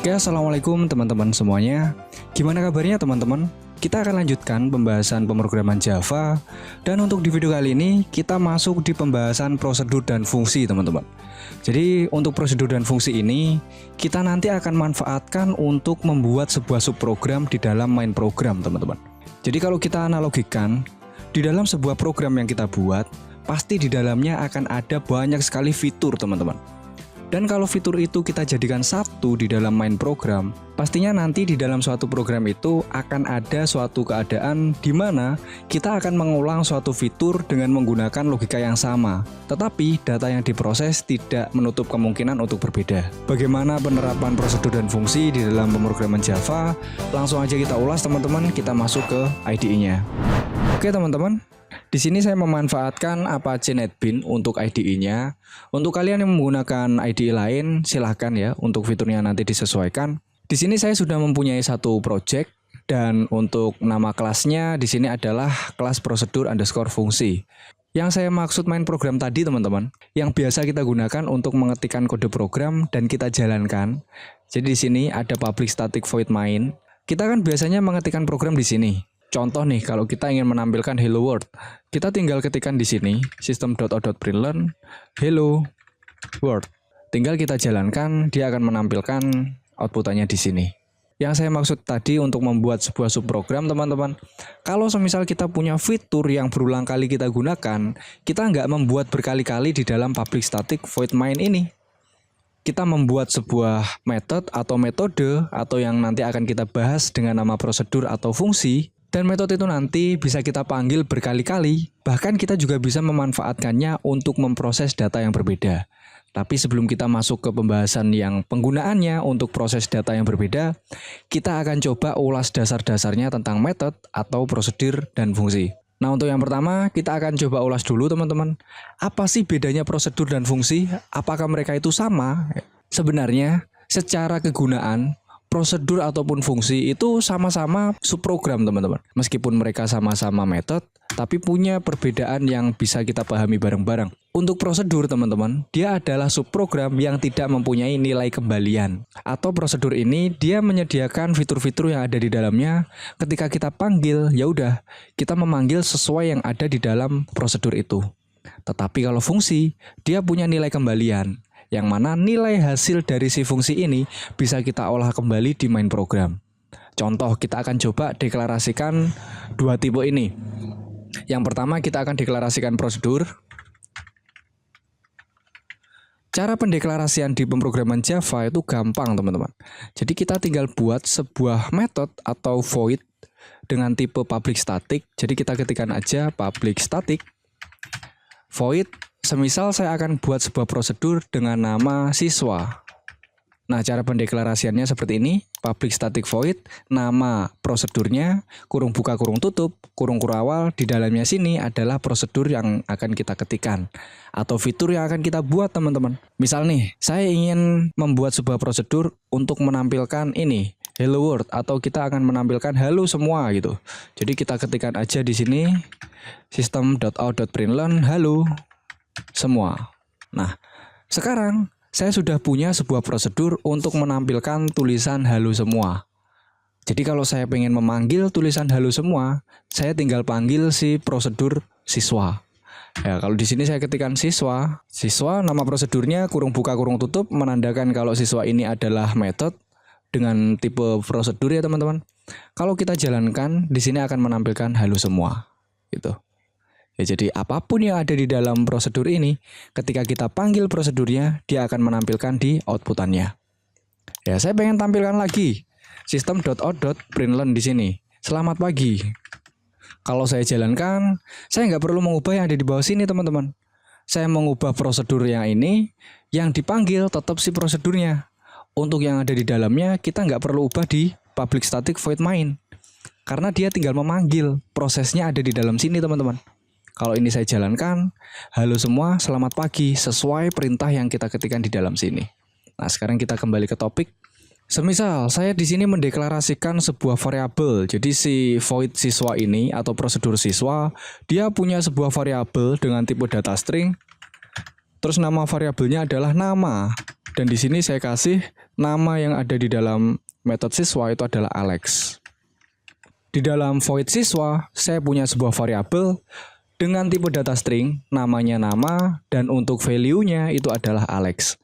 Oke, assalamualaikum teman-teman semuanya. Gimana kabarnya teman-teman? Kita akan lanjutkan pembahasan pemrograman Java. Dan untuk di video kali ini kita masuk di pembahasan prosedur dan fungsi teman-teman. Jadi untuk prosedur dan fungsi ini kita nanti akan manfaatkan untuk membuat sebuah subprogram di dalam main program teman-teman. Jadi kalau kita analogikan, di dalam sebuah program yang kita buat, pasti di dalamnya akan ada banyak sekali fitur teman-teman. Dan kalau fitur itu kita jadikan satu di dalam main program, pastinya nanti di dalam suatu program itu akan ada suatu keadaan di mana kita akan mengulang suatu fitur dengan menggunakan logika yang sama. Tetapi data yang diproses tidak menutup kemungkinan untuk berbeda. Bagaimana penerapan prosedur dan fungsi di dalam pemrograman Java? Langsung aja kita ulas teman-teman, kita masuk ke IDE-nya. Oke teman-teman. Di sini saya memanfaatkan Apache NetBeans untuk IDE-nya. Untuk kalian yang menggunakan IDE lain, silahkan ya untuk fiturnya nanti disesuaikan. Di sini saya sudah mempunyai satu project dan untuk nama kelasnya di sini adalah kelas prosedur underscore fungsi. Yang saya maksud main program tadi teman-teman, yang biasa kita gunakan untuk mengetikkan kode program dan kita jalankan. Jadi di sini ada public static void main. Kita kan biasanya mengetikkan program di sini. Contoh nih, kalau kita ingin menampilkan hello world, kita tinggal ketikkan di sini system.out.println hello world. Tinggal kita jalankan, dia akan menampilkan outputannya di sini. Yang saya maksud tadi untuk membuat sebuah subprogram teman-teman, kalau semisal kita punya fitur yang berulang kali kita gunakan, kita nggak membuat berkali-kali di dalam public static void main ini. Kita membuat sebuah method atau metode atau yang nanti akan kita bahas dengan nama prosedur atau fungsi. Dan metode itu nanti bisa kita panggil berkali-kali, bahkan kita juga bisa memanfaatkannya untuk memproses data yang berbeda. Tapi sebelum kita masuk ke pembahasan yang penggunaannya untuk proses data yang berbeda, kita akan coba ulas dasar-dasarnya tentang metode atau prosedur dan fungsi. Nah untuk yang pertama, kita akan coba ulas dulu teman-teman. Apa sih bedanya prosedur dan fungsi? Apakah mereka itu sama? Sebenarnya, secara kegunaan, prosedur ataupun fungsi itu sama-sama subprogram teman-teman. Meskipun mereka sama-sama metode, tapi punya perbedaan yang bisa kita pahami bareng-bareng. Untuk prosedur teman-teman, dia adalah subprogram yang tidak mempunyai nilai kembalian. Atau prosedur ini dia menyediakan fitur-fitur yang ada di dalamnya. Ketika kita panggil, ya udah, kita memanggil sesuai yang ada di dalam prosedur itu. Tetapi kalau fungsi, dia punya nilai kembalian, yang mana nilai hasil dari si fungsi ini bisa kita olah kembali di main program. Contoh, kita akan coba deklarasikan dua tipe ini. Yang pertama kita akan deklarasikan prosedur. Cara pendeklarasian di pemrograman Java itu gampang teman-teman. Jadi kita tinggal buat sebuah method atau void dengan tipe public static. Jadi kita ketikkan aja public static void. Semisal saya akan buat sebuah prosedur dengan nama siswa. Nah, cara pendeklarasiannya seperti ini. Public static void, nama prosedurnya, kurung buka kurung tutup, kurung kurawal, di dalamnya sini adalah prosedur yang akan kita ketikkan. Atau fitur yang akan kita buat teman-teman. Misal nih, saya ingin membuat sebuah prosedur untuk menampilkan ini, hello world, atau kita akan menampilkan halo semua gitu. Jadi kita ketikkan aja di sini, system.out.println halo semua. Nah, sekarang saya sudah punya sebuah prosedur untuk menampilkan tulisan halo semua. Jadi kalau saya pengen memanggil tulisan halo semua, saya tinggal panggil si prosedur siswa. Ya, kalau di sini saya ketikkan siswa, nama prosedurnya kurung buka kurung tutup, menandakan kalau siswa ini adalah method dengan tipe prosedur ya teman-teman. Kalau kita jalankan, di sini akan menampilkan halo semua, gitu. Ya, jadi apapun yang ada di dalam prosedur ini, ketika kita panggil prosedurnya, dia akan menampilkan di outputannya. Ya, saya pengen tampilkan lagi system.out.println di sini. Selamat pagi. Kalau saya jalankan, saya nggak perlu mengubah yang ada di bawah sini teman-teman. Saya mengubah prosedur yang ini, yang dipanggil tetap si prosedurnya. Untuk yang ada di dalamnya, kita nggak perlu ubah di public static void main. Karena dia tinggal memanggil, prosesnya ada di dalam sini teman-teman. Kalau ini saya jalankan, halo semua, selamat pagi, sesuai perintah yang kita ketikkan di dalam sini. Nah, sekarang kita kembali ke topik. Semisal saya di sini mendeklarasikan sebuah variabel. Jadi si void siswa ini atau prosedur siswa, dia punya sebuah variabel dengan tipe data string Terus nama variabelnya adalah nama. Dan di sini saya kasih nama yang ada di dalam metode siswa itu adalah Alex. Di dalam void siswa, saya punya sebuah variabel dengan tipe data string, namanya nama, dan untuk value-nya itu adalah Alex.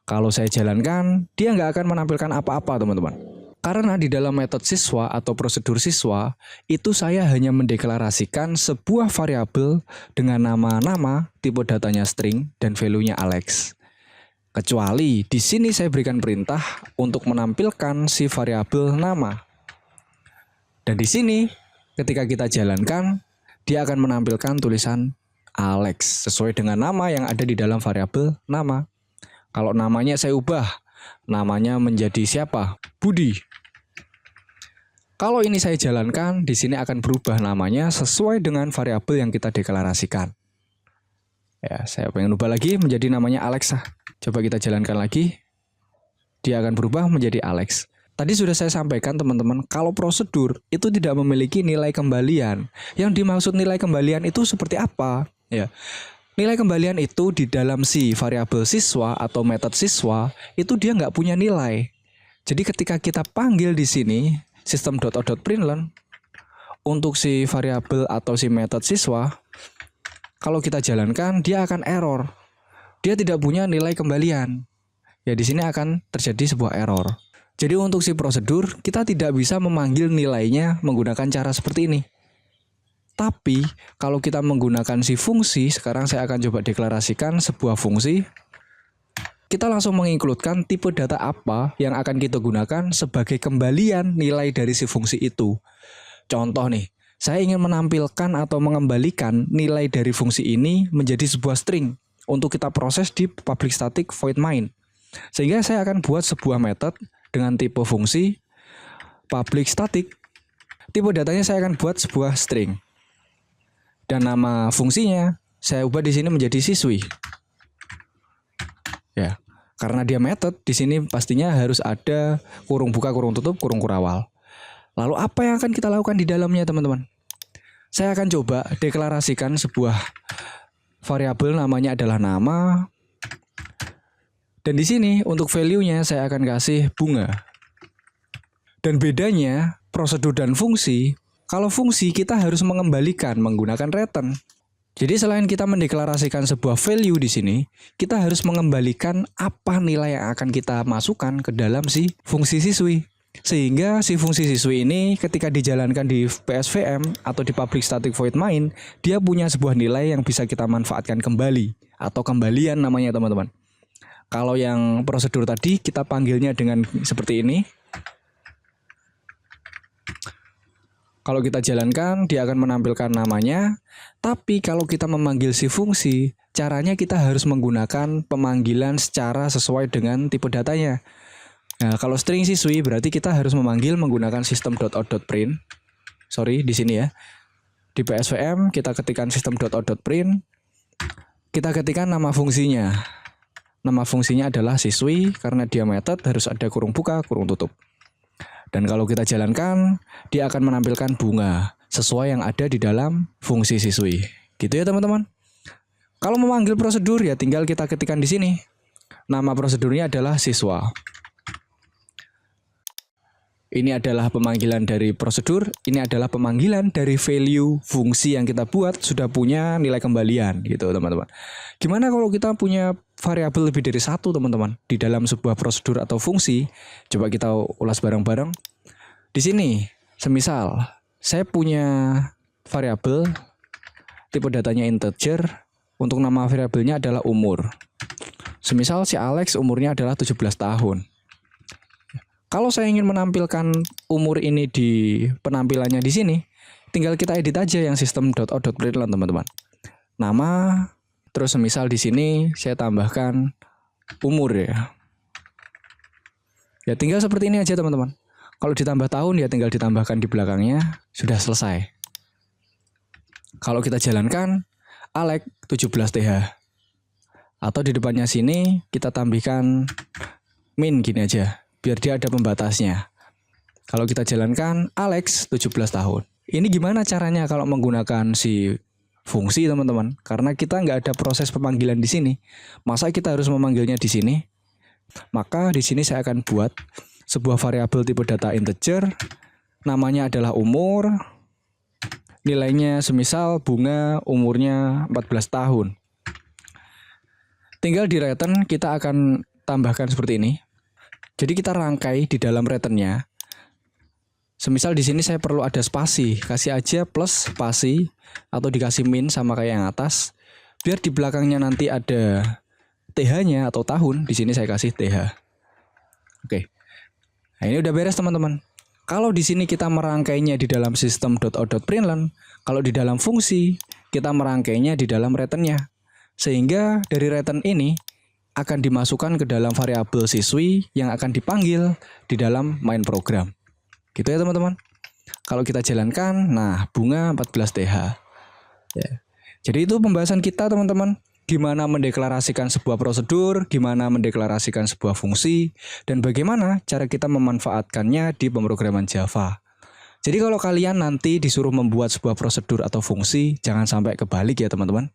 Kalau saya jalankan, dia nggak akan menampilkan apa-apa, teman-teman. Karena di dalam metode siswa atau prosedur siswa, itu saya hanya mendeklarasikan sebuah variabel dengan nama-nama, tipe datanya string, dan value-nya Alex. Kecuali di sini saya berikan perintah untuk menampilkan si variabel nama. Dan di sini, ketika kita jalankan, dia akan menampilkan tulisan Alex sesuai dengan nama yang ada di dalam variabel nama. Kalau namanya saya ubah, namanya menjadi siapa? Budi. Kalau ini saya jalankan, di sini akan berubah namanya sesuai dengan variabel yang kita deklarasikan. Ya, saya pengen ubah lagi menjadi namanya Alex. Coba kita jalankan lagi. Dia akan berubah menjadi Alex. Tadi sudah saya sampaikan teman-teman, kalau prosedur itu tidak memiliki nilai kembalian. Yang dimaksud nilai kembalian itu seperti apa? Ya. Nilai kembalian itu di dalam si variabel siswa atau metode siswa itu dia nggak punya nilai. Jadi ketika kita panggil di sini system.out.println untuk si variabel atau si metode siswa, kalau kita jalankan dia akan error. Dia tidak punya nilai kembalian. Ya di sini akan terjadi sebuah error. Jadi untuk si prosedur kita tidak bisa memanggil nilainya menggunakan cara seperti ini. Tapi kalau kita menggunakan si fungsi, sekarang saya akan coba deklarasikan sebuah fungsi. Kita langsung menginkludkan tipe data apa yang akan kita gunakan sebagai kembalian nilai dari si fungsi itu. Contoh nih, saya ingin menampilkan atau mengembalikan nilai dari fungsi ini menjadi sebuah string untuk kita proses di public static void main. Sehingga saya akan buat sebuah metode dengan tipe fungsi public static. Tipe datanya saya akan buat sebuah string. Dan nama fungsinya saya ubah di sini menjadi siswi. Ya, karena dia method, di sini pastinya harus ada kurung buka, kurung tutup, kurung kurawal. Lalu apa yang akan kita lakukan di dalamnya, teman-teman? Saya akan coba deklarasikan sebuah variabel namanya adalah nama. Dan di sini untuk value-nya saya akan kasih bunga. Dan bedanya prosedur dan fungsi, kalau fungsi kita harus mengembalikan menggunakan return. Jadi selain kita mendeklarasikan sebuah value di sini, kita harus mengembalikan apa nilai yang akan kita masukkan ke dalam si fungsi siswi. Sehingga si fungsi siswi ini ketika dijalankan di PSVM atau di public static void main, dia punya sebuah nilai yang bisa kita manfaatkan kembali atau kembalian namanya, teman-teman. Kalau yang prosedur tadi kita panggilnya dengan seperti ini. Kalau kita jalankan, dia akan menampilkan namanya. Tapi kalau kita memanggil si fungsi, caranya kita harus menggunakan pemanggilan secara sesuai dengan tipe datanya. Nah, kalau string siswi berarti kita harus memanggil menggunakan system.out.print. Sorry, di sini ya. Di PSVM kita ketikkan system.out.print. Kita ketikkan nama fungsinya. Nama fungsinya adalah siswi, karena dia method harus ada kurung buka, kurung tutup. Dan kalau kita jalankan, dia akan menampilkan bunga sesuai yang ada di dalam fungsi siswi. Gitu ya, teman-teman. Kalau memanggil prosedur ya tinggal kita ketikkan di sini. Nama prosedurnya adalah siswa. Ini adalah pemanggilan dari prosedur, ini adalah pemanggilan dari value fungsi yang kita buat sudah punya nilai kembalian gitu, teman-teman. Gimana kalau kita punya variabel lebih dari satu, teman-teman, di dalam sebuah prosedur atau fungsi? Coba kita ulas bareng-bareng. Di sini, semisal saya punya variabel tipe datanya integer, untuk nama variabelnya adalah umur. Semisal si Alex umurnya adalah 17 tahun. Kalau saya ingin menampilkan umur ini di penampilannya di sini, tinggal kita edit aja yang system.out.println, teman-teman. Nama, terus semisal di sini saya tambahkan umur ya. Ya tinggal seperti ini aja, teman-teman. Kalau ditambah tahun ya tinggal ditambahkan di belakangnya, sudah selesai. Kalau kita jalankan Alex 17 TH. Atau di depannya sini kita tambahkan min gini aja, biar dia ada pembatasnya. Kalau kita jalankan Alex 17 tahun. Ini gimana caranya kalau menggunakan si fungsi teman-teman. Karena kita nggak ada proses pemanggilan di sini. Masa kita harus memanggilnya di sini? Maka di sini saya akan buat sebuah variabel tipe data integer. Namanya adalah umur. Nilainya semisal bunga, umurnya 14 tahun. Tinggal di return kita akan tambahkan seperti ini. Jadi kita rangkai di dalam returnnya. Semisal di sini saya perlu ada spasi, kasih aja plus spasi atau dikasih min sama kayak yang atas. Biar di belakangnya nanti ada TH-nya atau tahun, di sini saya kasih TH. Oke. Nah, ini udah beres teman-teman. Kalau di sini kita merangkainya di dalam system.out.println, kalau di dalam fungsi kita merangkainya di dalam returnnya. Sehingga dari return ini akan dimasukkan ke dalam variabel siswi yang akan dipanggil di dalam main program. Gitu ya teman-teman. Kalau kita jalankan, nah bunga 14 TH. Ya. Jadi itu pembahasan kita teman-teman. Gimana mendeklarasikan sebuah prosedur, gimana mendeklarasikan sebuah fungsi, dan bagaimana cara kita memanfaatkannya di pemrograman Java. Jadi kalau kalian nanti disuruh membuat sebuah prosedur atau fungsi, jangan sampai kebalik ya teman-teman.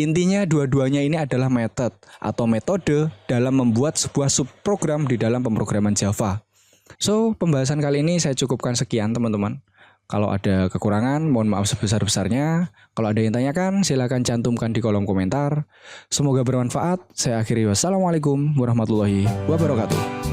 Intinya dua-duanya ini adalah metode dalam membuat sebuah subprogram di dalam pemrograman Java. So, pembahasan kali ini saya cukupkan sekian teman-teman. Kalau ada kekurangan, mohon maaf sebesar-besarnya. Kalau ada yang tanyakan, silakan cantumkan di kolom komentar. Semoga bermanfaat. Saya akhiri, wassalamualaikum warahmatullahi wabarakatuh.